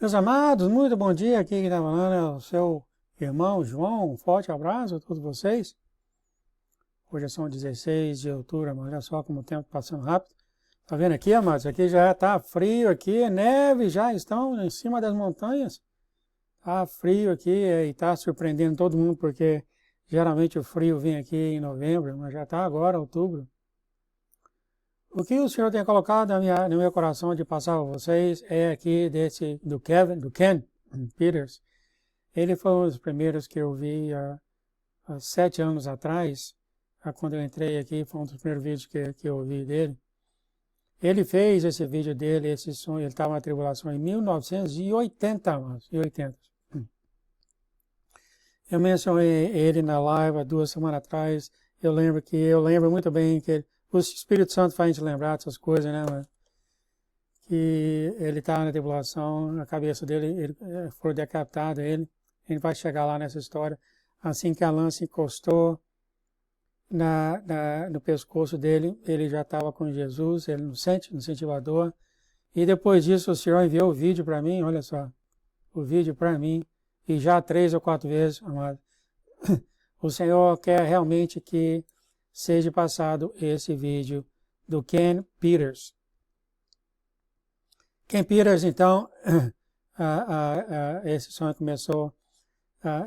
Meus amados, muito bom dia. Aqui quem está falando é o seu irmão João. Um forte abraço a todos vocês. Hoje são 16 de outubro, olha só como o tempo passando rápido. Tá vendo aqui, amados? Aqui já está frio, aqui, neve já estão em cima das montanhas. Tá frio aqui e está surpreendendo todo mundo, porque geralmente o frio vem aqui em novembro, mas já está agora, outubro. O que o Senhor tem colocado no meu coração de passar a vocês é aqui do Ken Peters. Ele foi um dos primeiros que eu vi há 7 anos atrás, quando eu entrei aqui, foi um dos primeiros vídeos que eu vi dele. Ele fez esse vídeo dele, esse som, ele estava na tribulação em 1980, mas, 80. Eu mencionei ele na live há 2 semanas atrás. Eu lembro muito bem que o Espírito Santo faz a gente lembrar dessas coisas, né, mano? Que ele estava na tribulação, a cabeça dele foi decapitada, ele vai chegar lá nessa história. Assim que a lança encostou no pescoço dele, ele já estava com Jesus, ele não sentiu a dor. E depois disso o Senhor enviou o vídeo para mim, olha só, o vídeo para mim, e já 3 ou 4 vezes, amado. O Senhor quer realmente que seja passado esse vídeo do Ken Peters. Ken Peters, então, esse sonho começou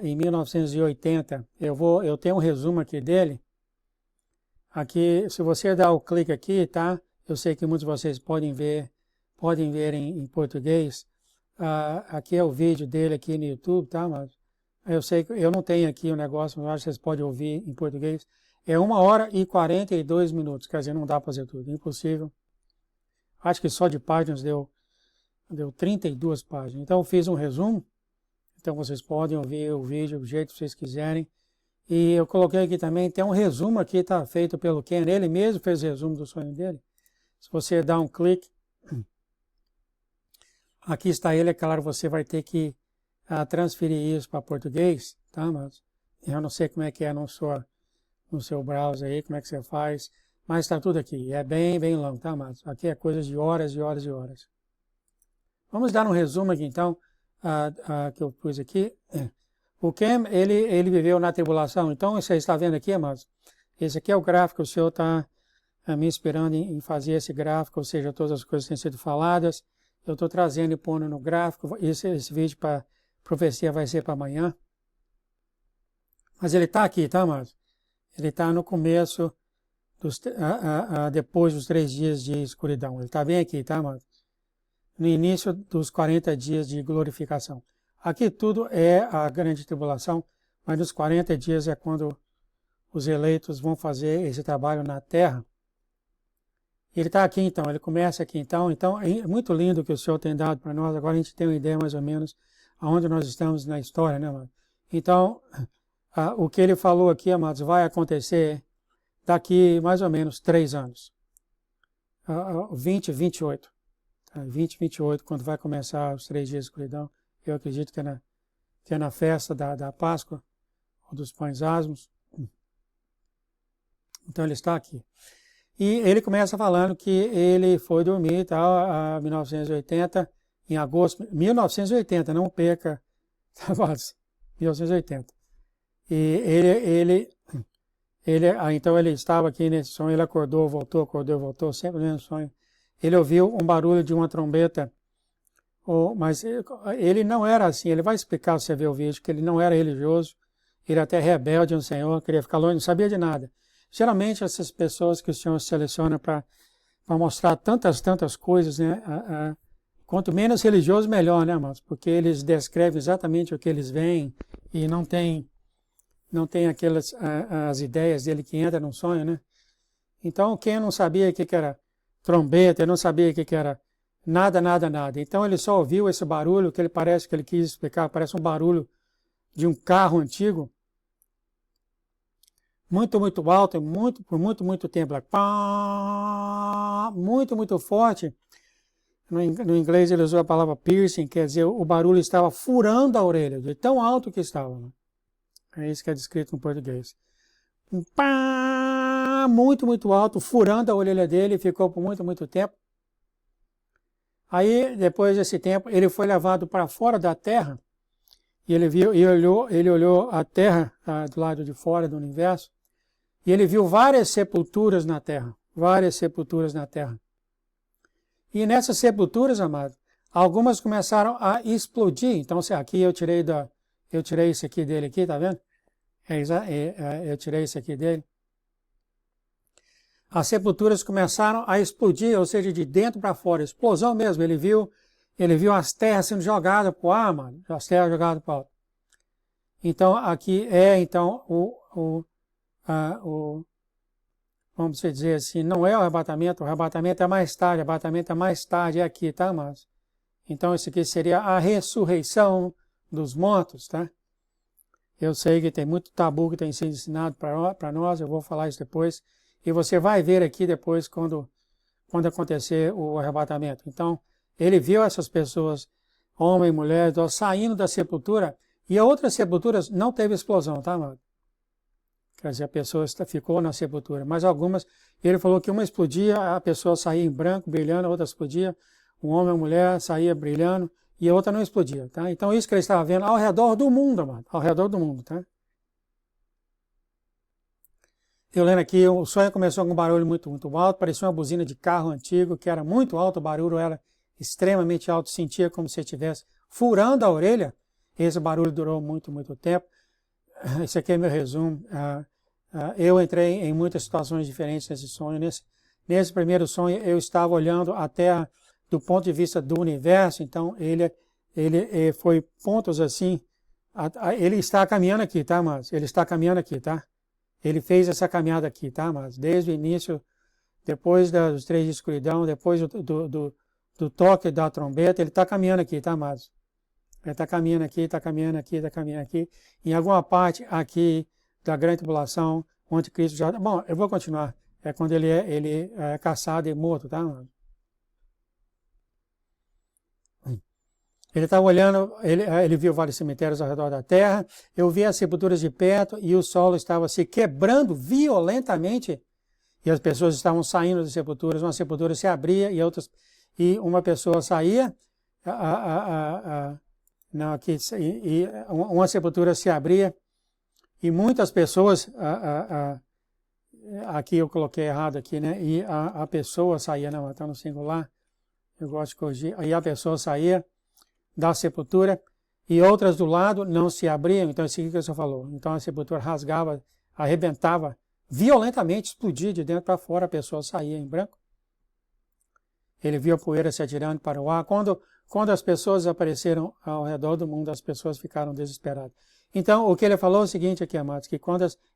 em 1980. Eu tenho um resumo aqui dele. Aqui, se você dar o clique aqui, tá? Eu sei que muitos de vocês podem ver em português. Aqui é o vídeo dele aqui no YouTube, tá? Mas eu sei que eu não tenho aqui o negócio, mas acho que vocês podem ouvir em português. É 1 hora e 42 minutos, quer dizer, não dá para fazer tudo, impossível. Acho que só de páginas deu 32 páginas. Então eu fiz um resumo, então vocês podem ouvir o vídeo do jeito que vocês quiserem. E eu coloquei aqui também, tem um resumo aqui, está feito pelo Ken, ele mesmo fez o resumo do sonho dele. Se você dá um clique, aqui está ele, é claro, você vai ter que transferir isso para português, tá? Mas eu não sei como é que é no seu browser aí, como é que você faz, mas está tudo aqui, é bem, bem longo, tá? Mas aqui é coisa de horas e horas e horas. Vamos dar um resumo aqui, então, que eu pus aqui. O Ken, ele viveu na tribulação, então você está vendo aqui, amados, esse aqui é o gráfico, o Senhor está me inspirando em fazer esse gráfico, ou seja, todas as coisas têm sido faladas, eu estou trazendo e pondo no gráfico, esse vídeo para profecia vai ser para amanhã, mas ele está aqui, tá, amados? Ele está no começo, depois dos 3 dias de escuridão, ele está bem aqui, tá, amados? No início dos 40 dias de glorificação. Aqui tudo é a grande tribulação, mas nos 40 dias é quando os eleitos vão fazer esse trabalho na terra. Ele está aqui então, ele começa aqui então. Então é muito lindo que o Senhor tem dado para nós. Agora a gente tem uma ideia mais ou menos aonde nós estamos na história, né, amado? Então, o que ele falou aqui, amados, vai acontecer daqui mais ou menos 3 anos. 2028. 2028, quando vai começar os 3 dias de escuridão. Eu acredito que é na festa da Páscoa, ou dos pães asmos. Então ele está aqui. E ele começa falando que ele foi dormir, tal, em 1980, em agosto, 1980, não perca, tá, 1980. E então ele estava aqui nesse sonho, ele acordou, voltou, sempre no mesmo sonho. Ele ouviu um barulho de uma trombeta, mas ele não era assim, ele vai explicar se você ver o vídeo, que ele não era religioso, ele até rebelde ao Senhor, queria ficar longe, não sabia de nada. Geralmente essas pessoas que o Senhor seleciona para mostrar tantas coisas, né? Quanto menos religioso, melhor, né, irmãos? Porque eles descrevem exatamente o que eles veem e não tem aquelas as ideias dele que entra num sonho, né? Então, quem não sabia o que era trombeta, não sabia o que era nada. Então, ele só ouviu esse barulho que ele quis explicar, parece um barulho de um carro antigo, muito alto, por muito tempo, muito forte. No inglês ele usou a palavra piercing, quer dizer, o barulho estava furando a orelha, de tão alto que estava. É isso que é descrito no português. Muito alto, furando a orelha dele, ficou por muito tempo. Aí, depois desse tempo, ele foi levado para fora da terra, e ele olhou a terra do lado de fora do universo, e ele viu várias sepulturas na terra, várias sepulturas na terra. E nessas sepulturas, amado, algumas começaram a explodir. Então, aqui eu tirei isso aqui dele aqui, tá vendo? Eu tirei isso aqui dele. As sepulturas começaram a explodir, ou seja, de dentro para fora, explosão mesmo. Ele viu as terras sendo jogadas para o ar, mano, as terras jogadas para o alto. Então, aqui então, vamos dizer assim, não é o arrebatamento é mais tarde, o arrebatamento é mais tarde, é aqui, tá, mas então isso aqui seria a ressurreição dos mortos, tá? Eu sei que tem muito tabu que tem sido ensinado para nós, eu vou falar isso depois, e você vai ver aqui depois quando acontecer o arrebatamento. Então, ele viu essas pessoas, homem e mulher, saindo da sepultura, e outras sepulturas não teve explosão, tá, mano? Quer dizer, a pessoa ficou na sepultura, mas algumas, ele falou que uma explodia, a pessoa saía em branco, brilhando, a outra explodia, um homem e uma mulher saía brilhando, e a outra não explodia, tá? Então, isso que ele estava vendo ao redor do mundo, mano, ao redor do mundo, tá? Eu lendo aqui, o sonho começou com um barulho muito, muito alto, parecia uma buzina de carro antigo, que era muito alto, o barulho era extremamente alto, sentia como se estivesse furando a orelha. Esse barulho durou muito, muito tempo. Esse aqui é meu resumo. Eu entrei em muitas situações diferentes nesse sonho. Nesse primeiro sonho, eu estava olhando a Terra do ponto de vista do universo, então ele foi pontos assim. Ele está caminhando aqui, tá, mas ele está caminhando aqui, tá? Ele fez essa caminhada aqui, tá, mas desde o início, depois dos 3 de escuridão, depois do toque da trombeta, ele está caminhando aqui, tá, mas ele está caminhando aqui, está caminhando aqui, está caminhando aqui. Em alguma parte aqui da grande tribulação, onde Cristo já... Bom, eu vou continuar. É quando ele é caçado e morto, tá, mano? Ele estava olhando, ele viu vários cemitérios ao redor da terra, eu vi as sepulturas de perto e o solo estava se quebrando violentamente e as pessoas estavam saindo das sepulturas, uma sepultura se abria e uma pessoa saía, uma sepultura se abria e muitas pessoas, aqui eu coloquei errado aqui, né? E a pessoa saía, não, está no singular, eu gosto de corrigir, aí a pessoa saía da sepultura e outras do lado não se abriam, então isso aqui que o senhor falou. Então a sepultura rasgava, arrebentava violentamente, explodia de dentro para fora, a pessoa saía em branco. Ele viu a poeira se atirando para o ar. Quando as pessoas apareceram ao redor do mundo, as pessoas ficaram desesperadas. Então, o que ele falou é o seguinte aqui, amados, que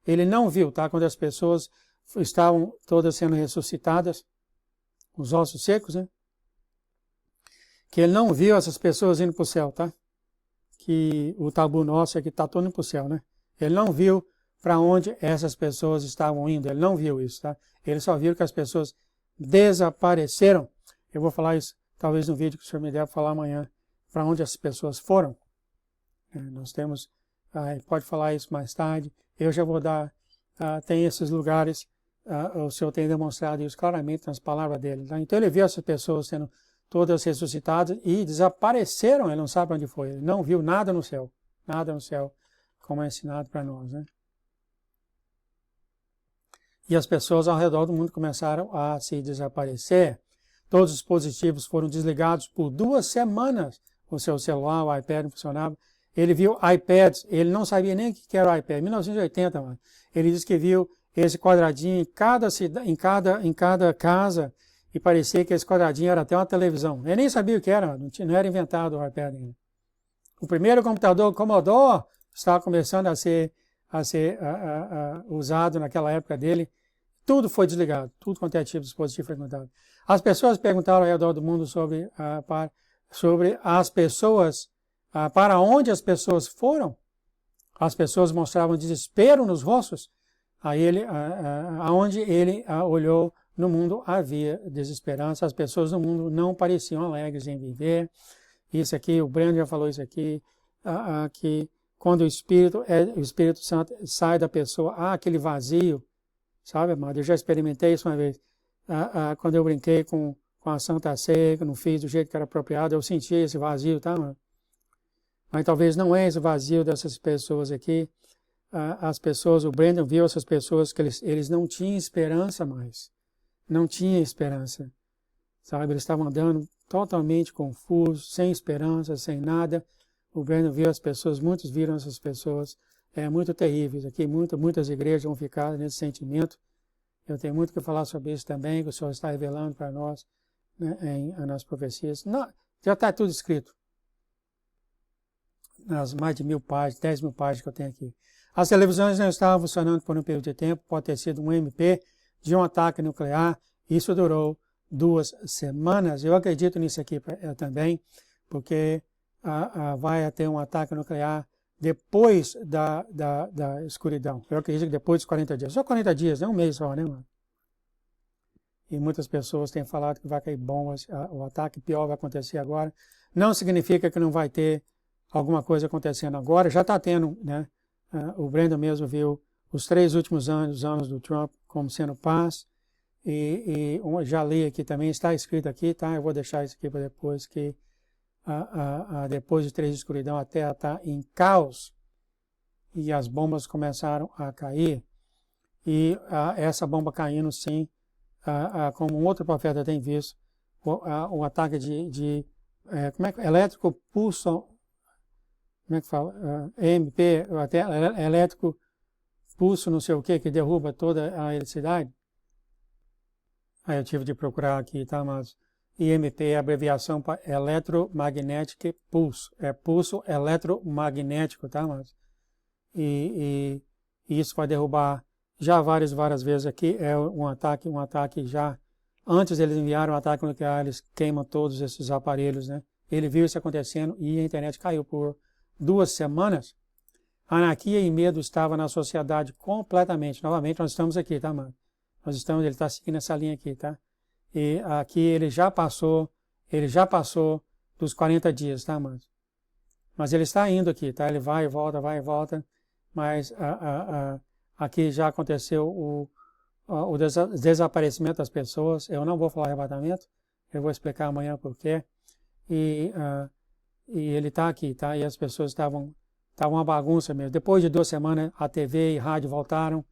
ele não viu, tá? Quando as pessoas estavam todas sendo ressuscitadas, os ossos secos, né? Que ele não viu essas pessoas indo para o céu, tá? Que o tabu nosso é que está todo indo para o céu, né? Ele não viu para onde essas pessoas estavam indo, ele não viu isso, tá? Ele só viu que as pessoas desapareceram. Eu vou falar isso, talvez no vídeo que o senhor me deve falar amanhã, para onde as pessoas foram. Nós temos, pode falar isso mais tarde, eu já vou dar, tem esses lugares, o senhor tem demonstrado isso claramente nas palavras dele, tá? Então ele viu essas pessoas sendo todas ressuscitadas e desapareceram, ele não sabe onde foi, ele não viu nada no céu, como é ensinado para nós, né? E as pessoas ao redor do mundo começaram a se desaparecer. Todos os dispositivos foram desligados por 2 semanas. O seu celular, o iPad não funcionava. Ele viu iPads, ele não sabia nem o que era o iPad. Em 1980, mano, ele disse que viu esse quadradinho em cada casa e parecia que esse quadradinho era até uma televisão. Ele nem sabia o que era, não era inventado o iPad ainda. O primeiro computador Commodore estava começando a ser usado naquela época dele. Tudo foi desligado, tudo quanto é tipo de dispositivo foi desligado. As pessoas perguntaram ao redor do mundo sobre as pessoas, para onde as pessoas foram. As pessoas mostravam desespero nos rostos. Aonde ele olhou no mundo havia desesperança. As pessoas no mundo não pareciam alegres em viver. Isso aqui, o Breno já falou isso aqui, que quando o Espírito Santo sai da pessoa, há aquele vazio. Sabe, amado? Eu já experimentei isso uma vez. Quando eu brinquei com com a Santa Ceia, que eu não fiz do jeito que era apropriado, eu senti esse vazio, tá, mano? Mas talvez não é esse vazio dessas pessoas aqui. As pessoas, o Brandon viu essas pessoas que eles não tinham esperança mais. Não tinha esperança. Sabe, eles estavam andando totalmente confusos, sem esperança, sem nada. O Brandon viu as pessoas, muitos viram essas pessoas muito terríveis. Aqui muitas igrejas vão ficar nesse sentimento. Eu tenho muito que falar sobre isso também, que o Senhor está revelando para nós, né, nas profecias. Não, já está tudo escrito. Nas mais de 1000 páginas, 10.000 páginas que eu tenho aqui. As televisões não estavam funcionando por um período de tempo, pode ter sido um MP de um ataque nuclear. Isso durou 2 semanas. Eu acredito nisso aqui também, porque vai ter um ataque nuclear depois da escuridão. Eu acredito que depois dos 40 dias. Só 40 dias, não um mês só, né, mano? E muitas pessoas têm falado que vai cair bombas, o ataque pior vai acontecer agora. Não significa que não vai ter alguma coisa acontecendo agora. Já está tendo, né? O Brandon mesmo viu os 3 últimos anos, os anos do Trump, como sendo paz. E já li aqui também, está escrito aqui, tá? Eu vou deixar isso aqui para depois, que depois de 3 de escuridão a Terra está em caos e as bombas começaram a cair. E essa bomba caindo, sim, como um outro profeta tem visto, o ataque como é que elétrico pulso, como é que fala? EMP, até elétrico pulso não sei o que derruba toda a eletricidade. Aí eu tive de procurar aqui, tá? Mas EMP é a abreviação para Electromagnetic Pulse. É pulso eletromagnético, tá? Mas e isso vai derrubar já várias vezes aqui. É um ataque já. Antes eles enviaram um ataque nuclear, eles queimam todos esses aparelhos, né? Ele viu isso acontecendo e a internet caiu por 2 semanas. A anarquia e medo estava na sociedade completamente. Novamente, nós estamos aqui, tá, mano? Ele está seguindo essa linha aqui, tá? E aqui ele já passou dos 40 dias, tá, mano? Mas ele está indo aqui, tá? Ele vai e volta, mas aqui já aconteceu o desaparecimento das pessoas. Eu não vou falar arrebatamento, eu vou explicar amanhã por quê. E ele está aqui, tá? E as pessoas estavam uma bagunça mesmo. Depois de 2 semanas, a TV e rádio voltaram.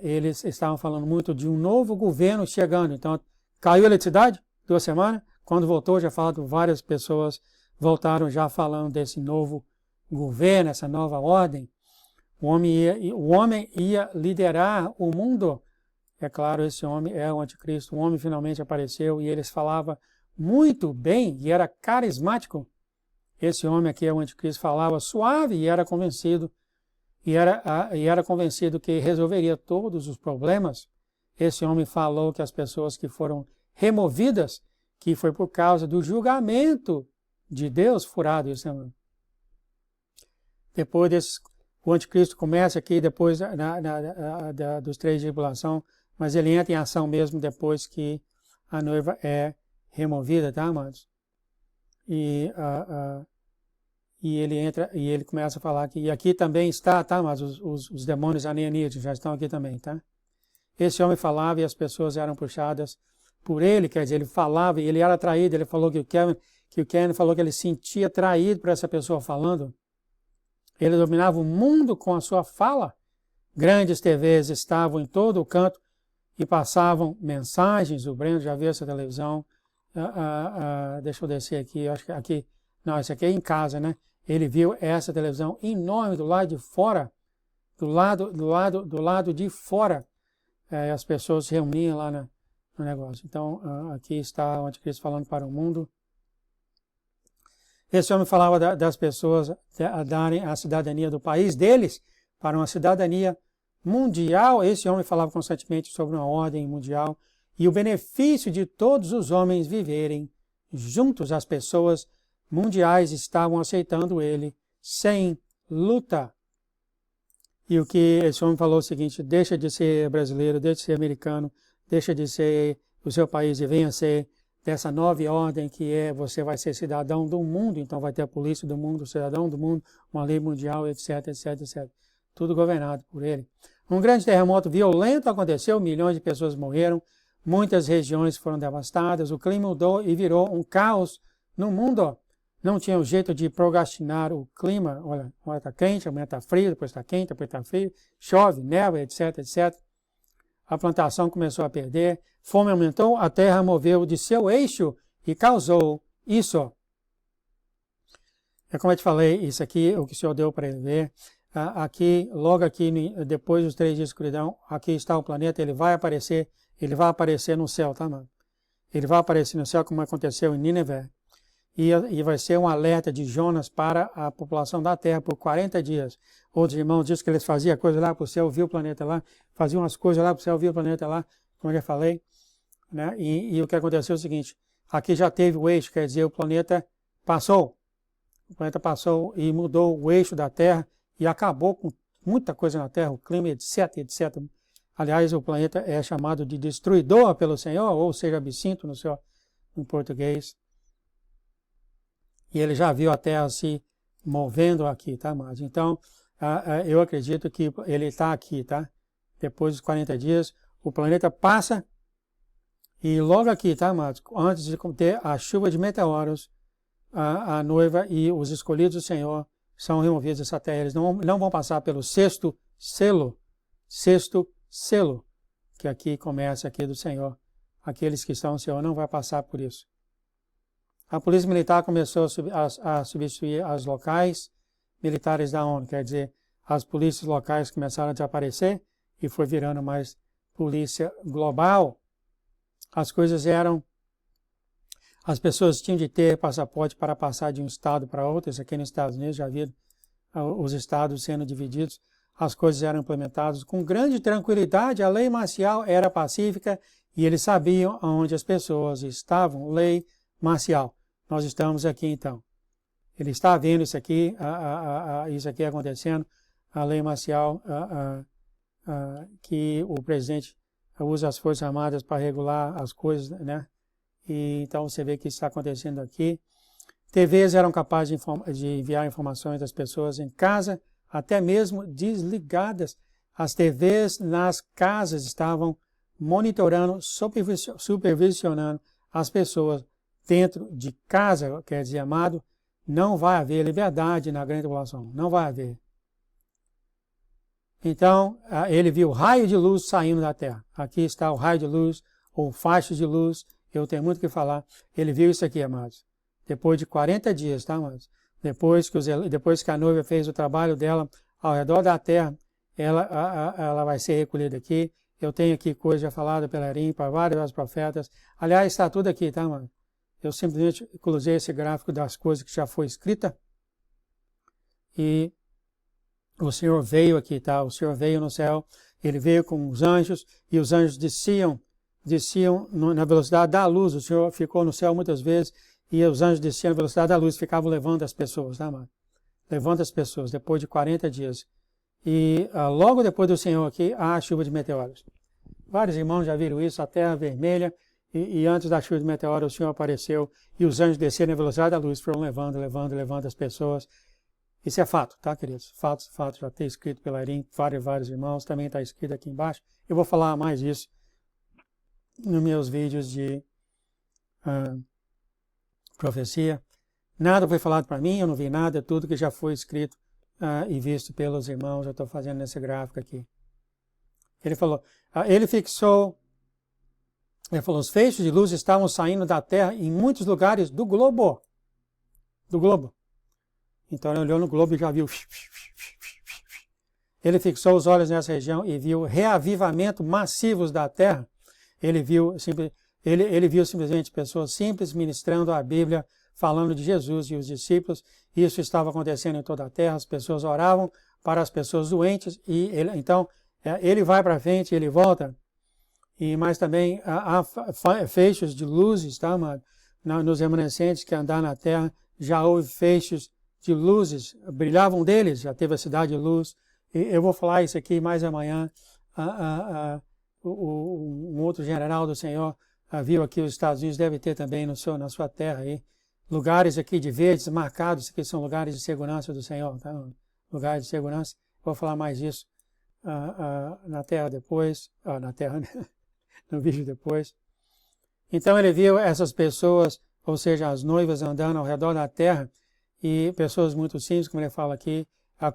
Eles estavam falando muito de um novo governo chegando. Então, caiu a eletricidade, 2 semanas. Quando voltou, já falaram, várias pessoas voltaram já falando desse novo governo, essa nova ordem. O homem ia liderar o mundo. É claro, esse homem é o anticristo. O homem finalmente apareceu e eles falavam muito bem e era carismático. Esse homem aqui é o anticristo, falava suave e era convencido. E era convencido que resolveria todos os problemas. Esse homem falou que as pessoas que foram removidas, que foi por causa do julgamento de Deus furado. Isso, né? Depois o anticristo começa aqui, depois dos 3 de tribulação, mas ele entra em ação mesmo depois que a noiva é removida, tá, amados? E ele entra e ele começa a falar que aqui também está, tá? Mas os demônios anianídeos já estão aqui também, tá? Esse homem falava e as pessoas eram puxadas por ele, quer dizer, ele falava e ele era atraído. Ele falou que o Kevin falou que ele sentia atraído por essa pessoa falando. Ele dominava o mundo com a sua fala. Grandes TVs estavam em todo o canto e passavam mensagens. O Breno já viu essa televisão. Deixa eu descer aqui, acho que aqui. Não, esse aqui é em casa, né? Ele viu essa televisão enorme do lado de fora, do lado de fora. As pessoas se reuniam lá no negócio. Então, aqui está o anticristo falando para o mundo. Esse homem falava das pessoas darem a cidadania do país deles para uma cidadania mundial. Esse homem falava constantemente sobre uma ordem mundial e o benefício de todos os homens viverem juntos. As pessoas mundiais estavam aceitando ele sem luta. E o que esse homem falou é o seguinte: deixa de ser brasileiro, deixa de ser americano, deixa de ser o seu país e venha ser dessa nova ordem que você vai ser cidadão do mundo. Então vai ter a polícia do mundo, o cidadão do mundo, uma lei mundial, etc, etc, etc. Tudo governado por ele. Um grande terremoto violento aconteceu, milhões de pessoas morreram, muitas regiões foram devastadas, o clima mudou e virou um caos no mundo. Não tinha um jeito de procrastinar o clima. Olha, agora está quente, amanhã está frio, depois está quente, depois está frio, chove, neva, etc, etc. A plantação começou a perder, fome aumentou, a terra moveu de seu eixo e causou isso. É como eu te falei, isso aqui, o que o Senhor deu para ele ver. Aqui, logo aqui, depois dos 3 dias de escuridão, aqui está o planeta, ele vai aparecer no céu, tá, mano? Ele vai aparecer no céu como aconteceu em Nínive. E vai ser um alerta de Jonas para a população da Terra por 40 dias. Outros irmãos dizem que eles faziam coisas lá para o céu, viu o planeta lá, faziam umas coisas lá para o céu, viu o planeta lá, como eu já falei. Né? E o que aconteceu é o seguinte, aqui já teve o eixo, quer dizer, o planeta passou e mudou o eixo da Terra e acabou com muita coisa na Terra, o clima, etc, etc. Aliás, o planeta é chamado de destruidor pelo Senhor, ou seja, absinto no português. E ele já viu a Terra se movendo aqui, tá, amados? Então, eu acredito que ele está aqui, tá? Depois dos 40 dias, o planeta passa e logo aqui, tá, amados? Antes de ter a chuva de meteoros, a noiva e os escolhidos do Senhor são removidos dessa terra. Eles não vão passar pelo sexto selo, que aqui começa aqui do Senhor. Aqueles que estão no Senhor não vão passar por isso. A polícia militar começou a substituir as locais militares da ONU, quer dizer, as polícias locais começaram a desaparecer e foi virando mais polícia global. As coisas as pessoas tinham de ter passaporte para passar de um estado para outro. Isso aqui nos Estados Unidos já viram os estados sendo divididos. As coisas eram implementadas com grande tranquilidade, a lei marcial era pacífica e eles sabiam onde as pessoas estavam. Lei marcial. Nós estamos aqui então. Ele está vendo isso aqui acontecendo, a lei marcial, que o presidente usa as Forças Armadas para regular as coisas, né? E então você vê que isso está acontecendo aqui. TVs eram capazes de enviar informações das pessoas em casa, até mesmo desligadas. As TVs nas casas estavam monitorando, supervisionando as pessoas dentro de casa, quer dizer, amado, não vai haver liberdade na grande população, não vai haver. Então, ele viu o raio de luz saindo da terra. Aqui está o raio de luz, ou faixas de luz, eu tenho muito o que falar. Ele viu isso aqui, amados. Depois de 40 dias, tá, amados? Depois que a noiva fez o trabalho dela ao redor da terra, ela vai ser recolhida aqui. Eu tenho aqui coisa já falada pela Erim, para vários profetas. Aliás, está tudo aqui, tá, amados? Eu simplesmente cruzei esse gráfico das coisas que já foi escrita. E o Senhor veio aqui, tá? O Senhor veio no céu, ele veio com os anjos, e os anjos desciam na velocidade da luz. O Senhor ficou no céu muitas vezes, e os anjos desciam na velocidade da luz, ficavam levando as pessoas, tá, mano? Levando as pessoas, depois de 40 dias. E logo depois do Senhor aqui, há a chuva de meteoros. Vários irmãos já viram isso, a terra vermelha, e antes da chuva de meteoros o Senhor apareceu, e os anjos desceram na velocidade da luz, foram levando as pessoas. Isso é fato, tá, queridos? Fato, já tem escrito pela Erim, vários irmãos, também está escrito aqui embaixo. Eu vou falar mais disso nos meus vídeos de profecia. Nada foi falado para mim, eu não vi nada, tudo que já foi escrito e visto pelos irmãos, eu estou fazendo nesse gráfico aqui. Ele falou, os feixes de luz estavam saindo da Terra em muitos lugares do globo. Então ele olhou no globo e já viu. Ele fixou os olhos nessa região e viu reavivamento massivos da terra. Ele viu simplesmente pessoas simples ministrando a Bíblia, falando de Jesus e os discípulos. Isso estava acontecendo em toda a terra. As pessoas oravam para as pessoas doentes. E ele vai para frente, ele volta. Mas também há feixes de luzes, tá, amado? Nos remanescentes que andaram na terra, já houve feixes de luzes, brilhavam deles, já teve a cidade de luz. E eu vou falar isso aqui mais amanhã. Um outro general do Senhor viu aqui os Estados Unidos, deve ter também na sua terra aí, lugares aqui de verdes marcados, que são lugares de segurança do Senhor, tá? Lugares de segurança. Vou falar mais disso na terra depois, na terra, no vídeo depois. Então ele viu essas pessoas, ou seja, as noivas andando ao redor da terra, e pessoas muito simples, como ele fala aqui,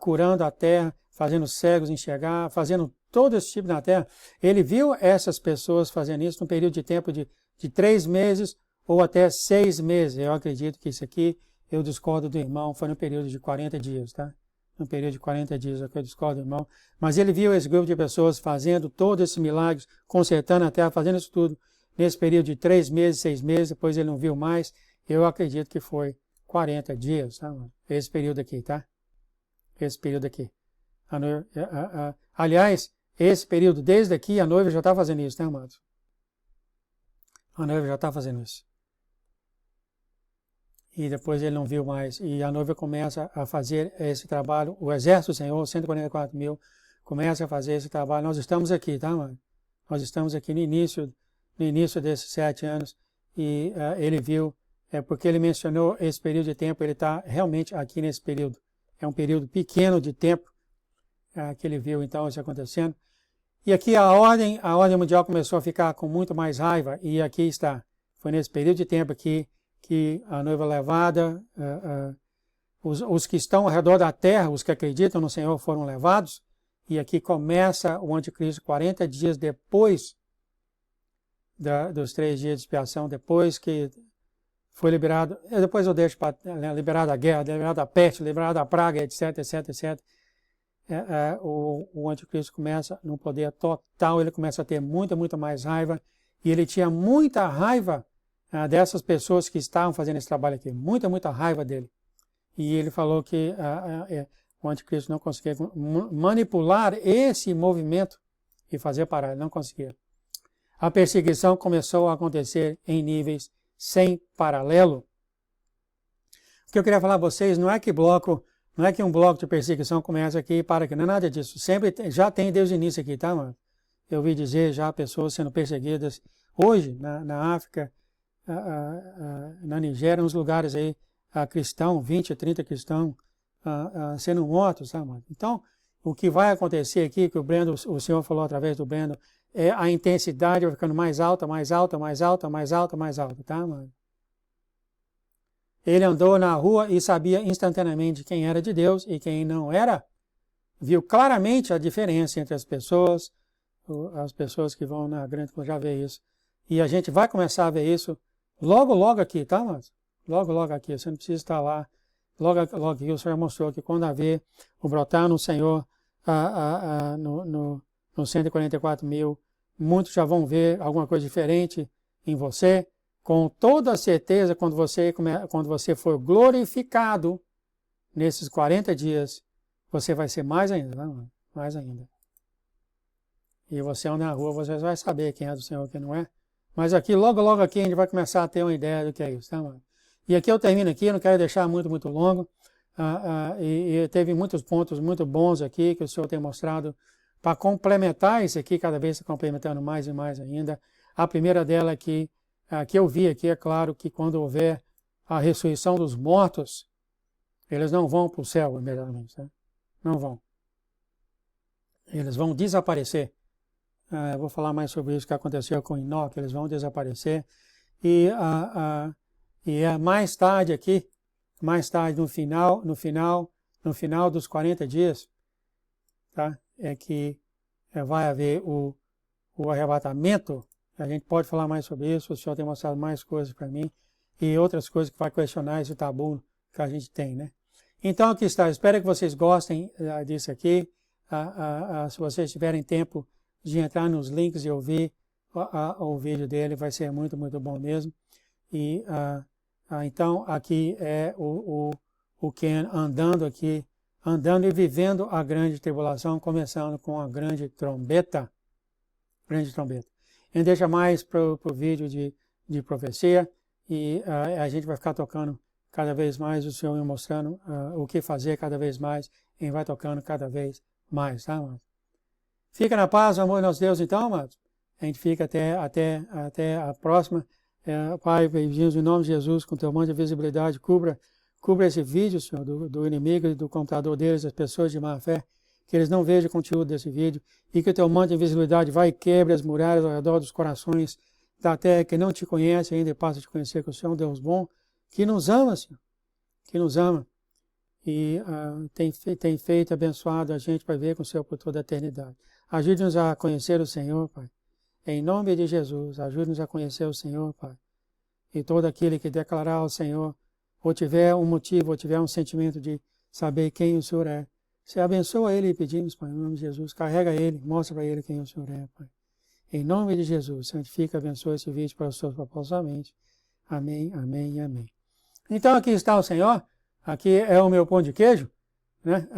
curando a terra, fazendo cegos enxergar, fazendo todo esse tipo na terra. Ele viu essas pessoas fazendo isso num período de tempo de 3 meses ou até 6 meses. Eu acredito que isso aqui, eu discordo do irmão, foi no período de 40 dias, tá? No período de 40 dias, é que eu discordo do irmão. Mas ele viu esse grupo de pessoas fazendo todos esses milagres, consertando a terra, fazendo isso tudo, nesse período de 3 meses, 6 meses, depois ele não viu mais. Eu acredito que foi 40 dias, tá? Esse período aqui, tá? Esse período aqui. Aliás, esse período, desde aqui, a noiva já está fazendo isso, né, amados? A noiva já está fazendo isso. E depois ele não viu mais. E a noiva começa a fazer esse trabalho. O exército do Senhor, 144 mil, começa a fazer esse trabalho. Nós estamos aqui, tá, mano? Nós estamos aqui no início desses 7 anos. E ele viu, porque ele mencionou esse período de tempo, ele está realmente aqui nesse período. É um período pequeno de tempo que ele viu, então, isso acontecendo. E aqui a ordem mundial começou a ficar com muito mais raiva. E aqui está. Foi nesse período de tempo aqui que a noiva levada, os que estão ao redor da terra, os que acreditam no Senhor, foram levados. E aqui começa o anticristo 40 dias depois dos 3 dias de expiação, depois que foi liberado. Depois eu deixo para liberado a guerra, liberado a peste, liberado a praga, etc, etc, etc. O anticristo começa no poder total, ele começa a ter muita mais raiva. E ele tinha muita raiva dessas pessoas que estavam fazendo esse trabalho aqui, muita raiva dele. E ele falou que o anticristo não conseguia manipular esse movimento e fazer parar, ele não conseguia. A perseguição começou a acontecer em níveis sem paralelo. O que eu queria falar a vocês não é que um bloco de perseguição começa aqui e para aqui, não é nada disso. Sempre já tem desde o início aqui, tá, mano? Eu ouvi dizer já pessoas sendo perseguidas hoje na África, na Nigéria, nos lugares aí cristãos, 20, 30 cristãos sendo mortos, sabe, mano? Então, o que vai acontecer aqui, que o Senhor falou através do Brendo, é a intensidade vai ficando mais alta, tá, mano? Ele andou na rua e sabia instantaneamente quem era de Deus e quem não era. Viu claramente a diferença entre as pessoas que vão na grande, já vê isso. E a gente vai começar a ver isso logo aqui, tá, mas? Logo aqui, você não precisa estar lá. Logo aqui o Senhor mostrou que quando haver o brotar no Senhor, no 144 mil, muitos já vão ver alguma coisa diferente em você. Com toda certeza, quando você for glorificado nesses 40 dias, você vai ser mais ainda, não? Mais ainda. E você anda na rua, você vai saber quem é do Senhor e quem não é. Mas aqui, logo aqui, a gente vai começar a ter uma ideia do que é isso, tá, mano? E aqui eu termino aqui, não quero deixar muito longo. E teve muitos pontos muito bons aqui que o Senhor tem mostrado para complementar isso aqui, cada vez se complementando mais e mais ainda. A primeira dela é que eu vi aqui, é claro, que quando houver a ressurreição dos mortos, eles não vão para o céu imediatamente, tá? Não vão. Eles vão desaparecer. Eu vou falar mais sobre isso que aconteceu com Enoque, eles vão desaparecer. E mais tarde aqui, no final dos 40 dias, tá? É que vai haver o arrebatamento. A gente pode falar mais sobre isso, o Senhor tem mostrado mais coisas para mim e outras coisas que vai questionar esse tabu que a gente tem, né? Então aqui está, espero que vocês gostem disso aqui. Se vocês tiverem tempo de entrar nos links e ouvir o vídeo dele, vai ser muito bom mesmo. E então aqui é o Ken andando e vivendo a grande tribulação, começando com a grande trombeta. A gente deixa mais para o vídeo de profecia e a gente vai ficar tocando cada vez mais, o Senhor me mostrando o que fazer cada vez mais, e vai tocando cada vez mais, tá, mano? Fica na paz, o amor de nosso Deus, então, mano. A gente fica até a próxima. Pai, pedimos em nome de Jesus, com teu manto de visibilidade, cubra esse vídeo, Senhor, do inimigo e do computador deles, as pessoas de má fé que eles não vejam o conteúdo desse vídeo, e que o teu manto de invisibilidade vai e quebre as muralhas ao redor dos corações da terra que não te conhece ainda e passa a te conhecer, que o Senhor é um Deus bom, que nos ama, Senhor, que nos ama, e tem feito, abençoado a gente para ver com o Senhor por toda a eternidade. Ajude-nos a conhecer o Senhor, Pai. Em nome de Jesus, ajude-nos a conhecer o Senhor, Pai. E todo aquele que declarar ao Senhor, ou tiver um motivo, ou tiver um sentimento de saber quem o Senhor é, você abençoa ele e pedimos, Pai, em nome de Jesus. Carrega ele, mostra para ele quem o Senhor é, Pai. Em nome de Jesus, santifica, abençoa esse vídeo para os seus propósitos. Amém, amém e amém. Então aqui está o Senhor, aqui é o meu pão de queijo, né,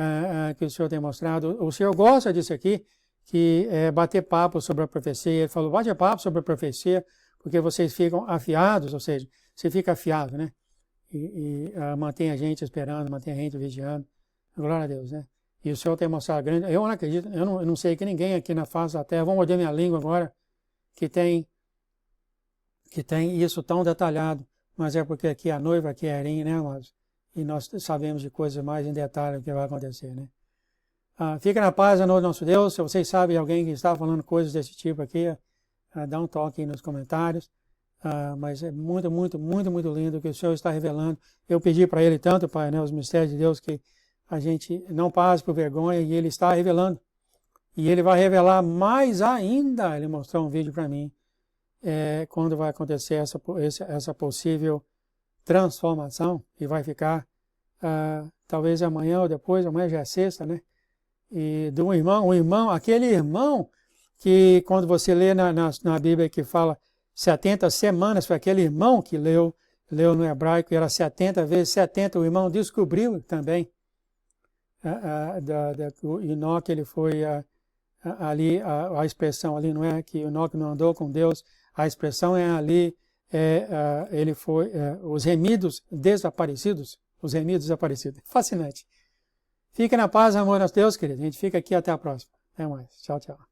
que o Senhor tem mostrado. O Senhor gosta disso aqui, que é bater papo sobre a profecia. Ele falou, bate papo sobre a profecia, porque vocês ficam afiados, ou seja, você fica afiado, né? E mantém a gente esperando, mantém a gente vigiando. Glória a Deus, né? E o Senhor tem mostrado grande. Eu não acredito, eu não sei que ninguém aqui na face da terra, vou morder minha língua agora, que tem isso tão detalhado, mas é porque aqui a noiva, aqui é a Erim, né, amados? E nós sabemos de coisas mais em detalhe o que vai acontecer, né? Fica na paz, no nosso Deus. Se vocês sabem alguém que está falando coisas desse tipo aqui, dá um toque aí nos comentários. Mas é muito, muito, muito, muito lindo o que o Senhor está revelando. Eu pedi para Ele tanto, Pai, né, os mistérios de Deus, que a gente não passe por vergonha, e Ele está revelando. E Ele vai revelar mais ainda. Ele mostrou um vídeo para mim, quando vai acontecer essa possível transformação, e vai ficar, talvez amanhã ou depois, amanhã já é sexta, né? E de um irmão, aquele irmão que quando você lê na Bíblia que fala 70 semanas, foi aquele irmão que leu no hebraico, era 70 vezes 70, o irmão descobriu também. O Enoque, ele foi ali, a expressão ali não é que Enoque não andou com Deus, a expressão é ali, ele foi, os remidos desaparecidos, fascinante. Fica na paz, amor a Deus, querido. A gente fica aqui até a próxima. Até mais. Tchau, tchau.